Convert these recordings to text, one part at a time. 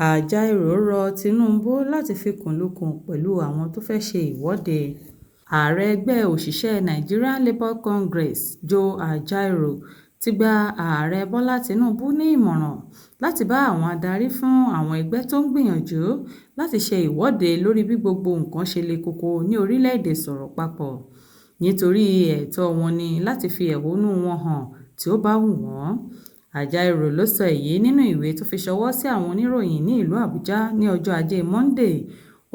Àjàírò rọ Tinubu láti fikùnlukùn pẹ̀lú àwọn tó fẹ́ ṣe ìwọ́de. Ààrẹ ẹgbẹ́ òṣìṣẹ́ Nigerian Labour Congress Joe Ajaero ti gba Ààrẹ Bọ́lá Tinubu ní ìmọ̀ràn láti bá àwọn adarí fún àwọn ẹgbẹ́ tó ń gbìyànjú láti ṣe ìwọ́de lórí bí gbogbo nǹkan ṣe le koko ní orílẹ̀-èdè sọ̀rọ̀ papọ̀, nítorí ẹ̀tọ́ wọn ni láti fi ẹ̀hónú wọn hàn tí ó bá wù wọ́n. Ajaero ló sọ èyí nínú ìwé tó fi ṣọwọ́ sí àwọn oníròyìn ní ìlú Àbújá ní ọjọ́ Ajé Monday.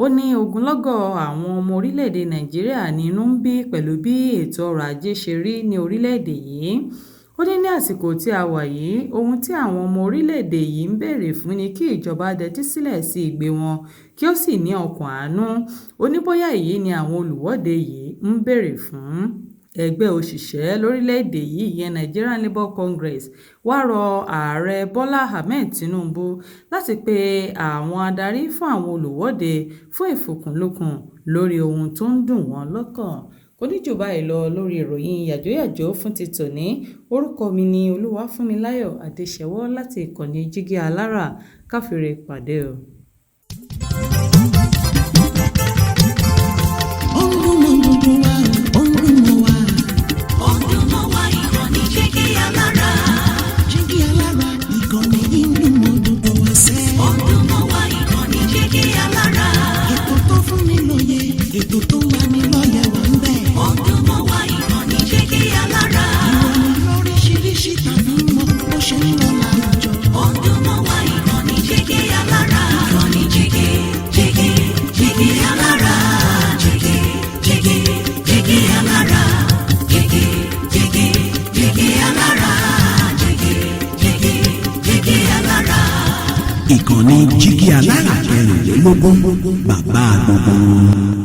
Ó ní ogunlọ́gọ̀ àwọn ọmọ orílẹ̀-èdè Nàìjíríà ní inú ń bí pẹ̀lú bí ètò ọrọ̀ ajé ṣe rí ní orílẹ̀-èdè yìí. Ó ní àsìkò tí a wà yìí, ohun tí àwọn ọmọ orílẹ̀-èdè yìí ń béèrè fún ni kí ìjọba dẹ́tí sílẹ̀ sí igbe wọn kí ó sì ní ọkàn àánú. Ó ní bóyá èyí ni àwọn olùwọ́de yìí ń béèrè fún. Ẹgbẹ́ òṣìṣẹ́ lórílẹ̀-èdè yìí ìyẹn Nigerian Labour Congress wá rọ Ààrẹ Bọ́lá Ahmed Tinubu láti pe àwọn adarí fún àwọn olùwọ́de fún ìfikùnlukùn lórí ohun tó ń dùn wọ́n lọ́kàn. Kò ní jù báyìí lọ lórí ìròyìn yàjóyàjó fún ti tòní. Orúkọ mi ni Olúwafúnmiláyọ̀ Adéṣẹwọ́ láti ìkànnì Jígí Alára. Ká fìre pàdé o. Ètò tó máa ní lọ́yẹ̀ wà ń bẹ̀. Ọdún mọ́ wá ìkànnì Jígí Alára. Ìròyìn lóríṣiríṣi tàbí mọ bó ṣe ń lọ láwùjọ. Ọdún mọ́ wá ìkànnì Jígí Alára. Ìkànnì Jígí Alára. Jígí Alára. Jígí Alára. Jígí Alára. Ìkànnì Jígí Alára 24 bàbá gbogbo.